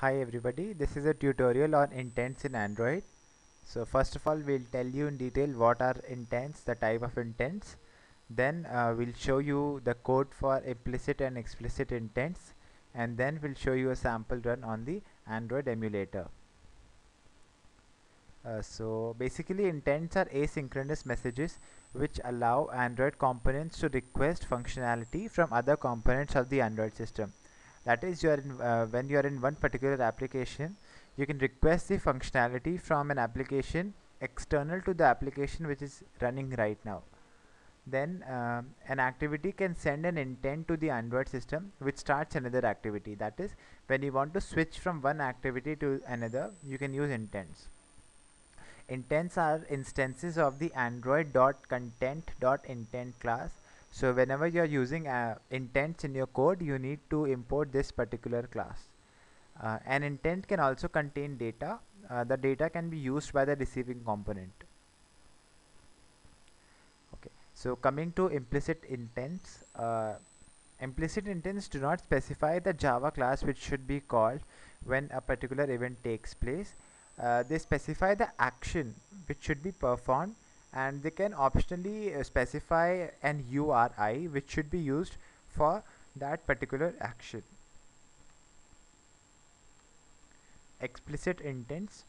Hi everybody, this is a tutorial on intents in Android. So first of all, we'll tell you in detail what are intents, the type of intents. Then we'll show you the code for implicit and explicit intents, and then we'll show you a sample run on the Android emulator. So basically intents are asynchronous messages which allow Android components to request functionality from other components of the Android system. That is, when you are in one particular application, you can request the functionality from an application external to the application which is running right now. Then an activity can send an intent to the Android system which starts another activity. That is, when you want to switch from one activity to another, you can use intents. Intents are instances of the android.content.intent class. So whenever you are using intents in your code, you need to import this particular class. An intent can also contain data. The data can be used by the receiving component. Okay, so coming to implicit intents, implicit intents do not specify the Java class which should be called when a particular event takes place. They specify the action which should be performed, and they can optionally specify an URI which should be used for that particular action. Explicit intents.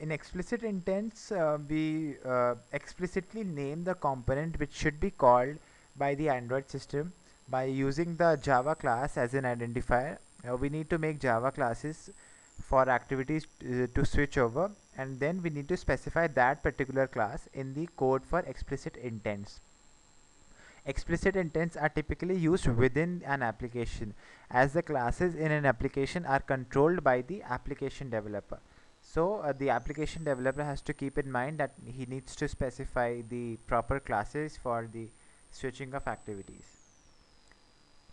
In explicit intents, we explicitly name the component which should be called by the Android system by using the Java class as an identifier. We need to make Java classes for activities to switch over, and then we need to specify that particular class in the code for explicit intents. Explicit intents are typically used within an application, as the classes in an application are controlled by the application developer. So the application developer has to keep in mind that he needs to specify the proper classes for the switching of activities.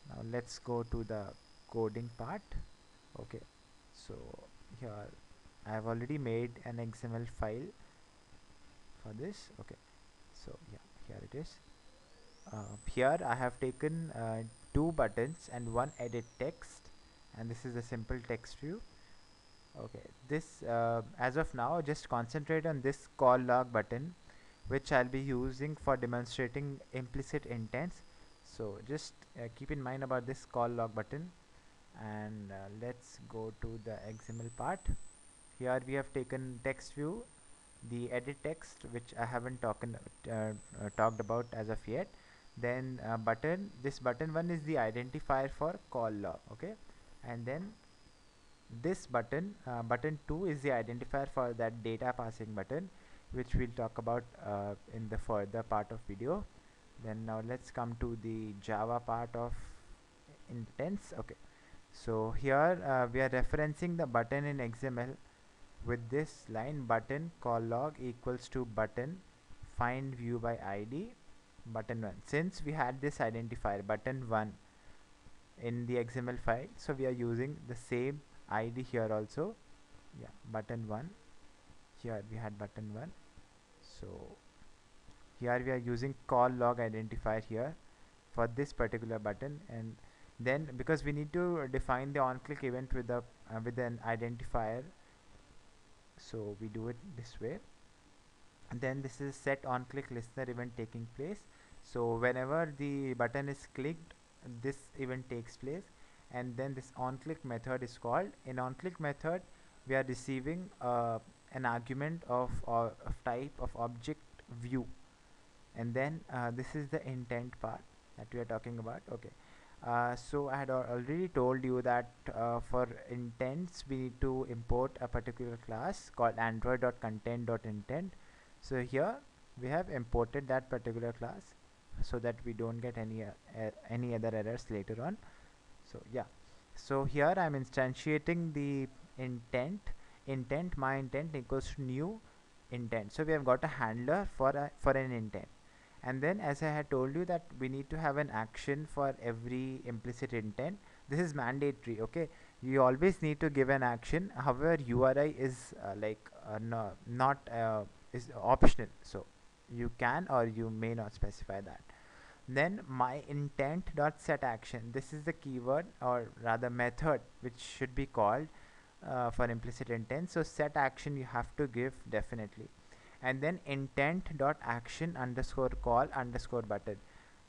Now let's go to the coding part. Okay, so here I have already made an XML file for this. Okay, so yeah, here it is. Here I have taken two buttons and one edit text, and this is a simple text view. Okay, this as of now, just concentrate on this call log button, which I'll be using for demonstrating implicit intents. So just keep in mind about this call log button, and let's go to the XML part. Here we have taken text view, the edit text, which I haven't talked about as of yet. Then button, this button one is the identifier for call log. Okay, and then this button, button 2, is the identifier for that data passing button, which we'll talk about in the further part of video. Then now let's come to the Java part of intents. Okay, so here we are referencing the button in XML with this line: button call log equals to button find view by ID button 1. Since we had this identifier button 1 in the XML file, so we are using the same ID here also. Yeah, button 1, here we had button 1, so here we are using call log identifier here for this particular button. And then because we need to define the on click event with an identifier, so we do it this way. And then this is set on click listener event taking place. So whenever the button is clicked, this event takes place, and then this on click method is called. In on click method, we are receiving an argument of type of object view, and then this is the intent part that we are talking about. Okay, so I had already told you that for intents we need to import a particular class called android.content.intent. So here we have imported that particular class so that we don't get any other errors later on. So yeah, so here I'm instantiating the intent my intent equals to new intent. So we have got a handler for an intent, and then as I had told you that we need to have an action for every implicit intent. This is mandatory. Okay, you always need to give an action. However, URI is no, not is optional, so you can or you may not specify that. Then my intent dot set action, this is the keyword or rather method which should be called for implicit intent. So set action you have to give definitely, and then intent dot action underscore call underscore button.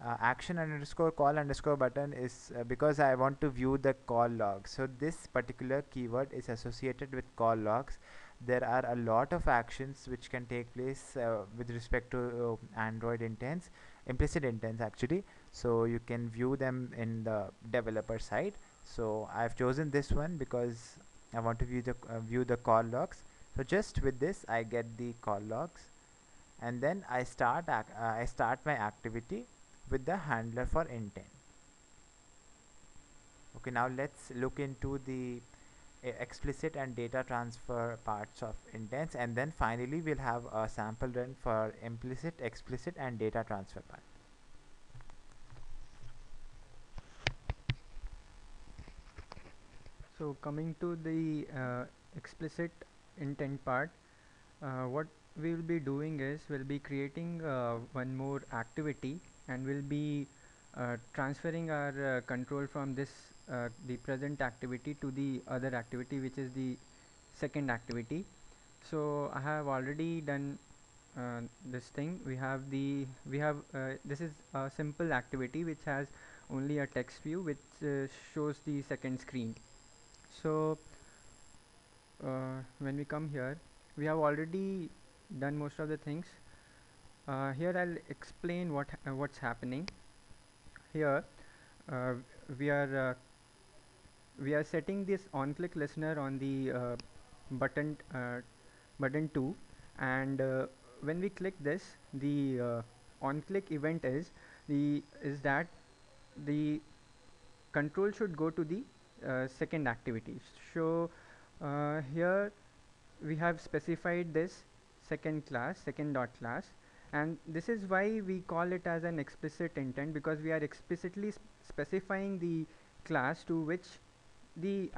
Action underscore call underscore button is because I want to view the call log. So this particular keyword is associated with call logs. There are a lot of actions which can take place with respect to Android intents, implicit intents actually. So you can view them in the developer side. So I've chosen this one because I want to view the call logs. So just with this I get the call logs, and then I start my activity with the handler for intent. Okay, now let's look into the explicit and data transfer parts of intents, and then finally we'll have a sample run for implicit, explicit and data transfer part. So coming to the explicit intent part, what we will be doing is we'll be creating one more activity, and we'll be transferring our control from this the present activity to the other activity, which is the second activity. So I have already done this thing. We have this is a simple activity which has only a text view which shows the second screen. So when we come here, we have already done most of the things. Here I'll explain what's happening here. uh, we are uh, we are setting this on click listener on the button button 2, and when we click this, the on click event is that the control should go to the second activity. So here we have specified this second dot class, and this is why we call it as an explicit intent, because we are explicitly specifying the class to which the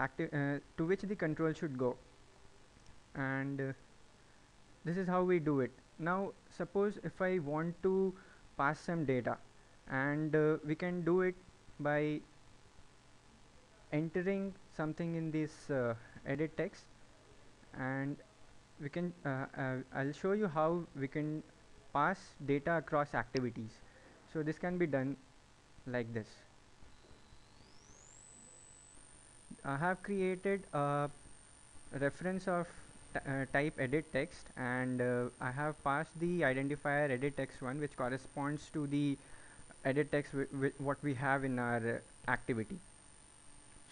control should go. And this is how we do it. Now suppose if I want to pass some data, and we can do it by entering something in this edit text, and we can I'll show you how we can pass data across activities. So this can be done like this. I have created a reference of type edit text, and I have passed the identifier edit text one, which corresponds to the edit text what we have in our activity.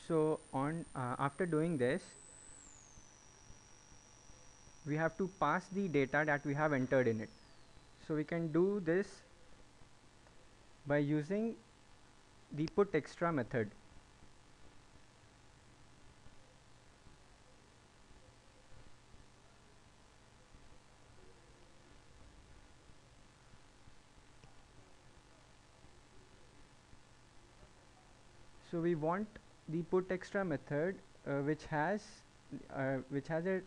So on after doing this, we have to pass the data that we have entered in it. So we can do this by using the put extra method. So we want the put extra method which has it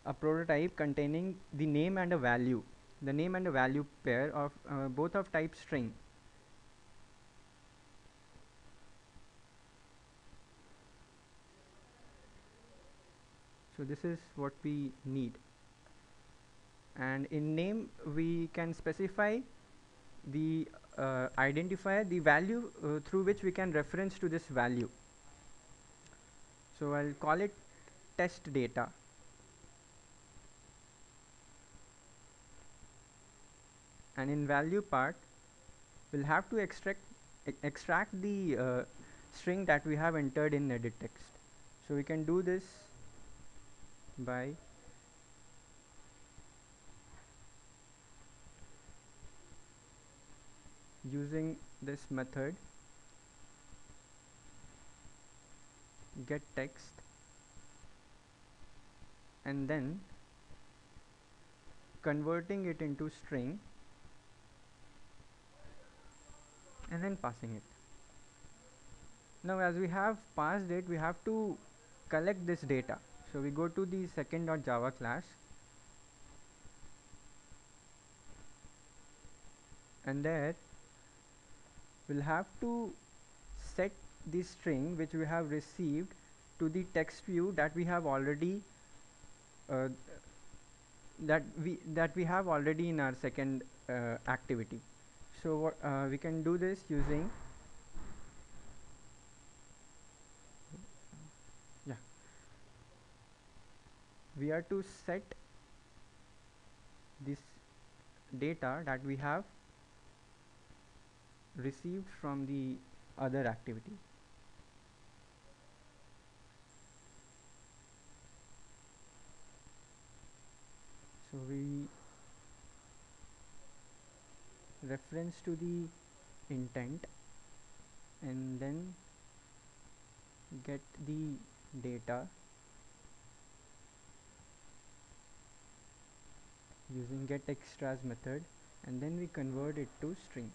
a prototype containing the name and a value, the name and a value pair of both of type string. So this is what we need, and in name we can specify the identifier, the value through which we can reference to this value. So I'll call it test data, and in value part we'll have to extract the string that we have entered in edit text. So we can do this by using this method get text, and then converting it into string, and then passing it. Now as we have passed it, we have to collect this data. So we go to the second.java class, and there we'll have to set the string which we have received to the text view that we have already uh, that we have already in our second activity. So we can do this using, yeah, we are to set this data that we have received from the other activity. So we reference to the intent and then get the data using get extras method, and then we convert it to string.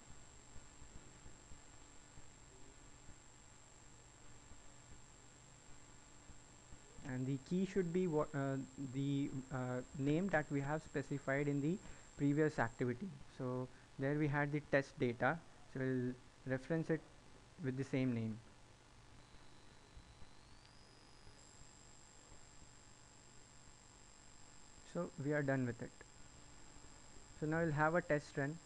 And the key should be what the name that we have specified in the previous activity. So there we had the test data, so we'll reference it with the same name. So we are done with it. So now we'll have a test run.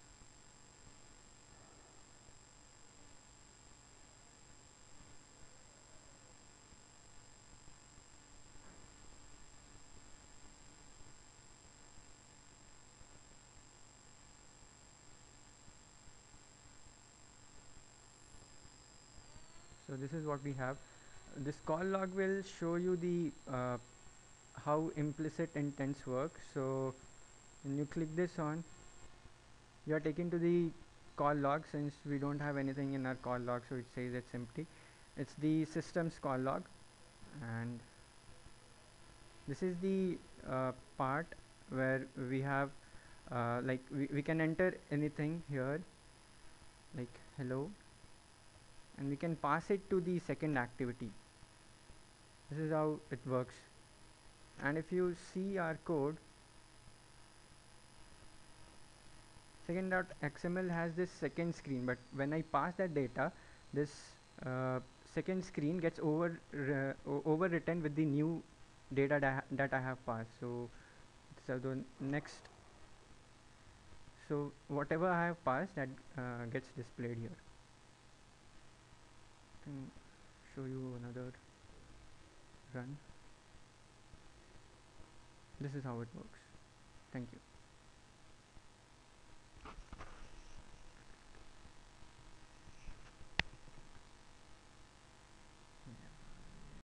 So this is what we have. This call log will show you the how implicit intents work. So when you click this on, you are taken to the call log. Since we don't have anything in our call log, so it says it's empty. It's the system's call log, and this is the part where we have like we can enter anything here, like hello, and we can pass it to the second activity. This is how it works. And if you see our code, second.xml has this second screen, but when I pass that data, this second screen gets overwritten with the new data that I have passed. So the next, so whatever I have passed, that gets displayed here. I can show you another run. This is how it works. Thank you.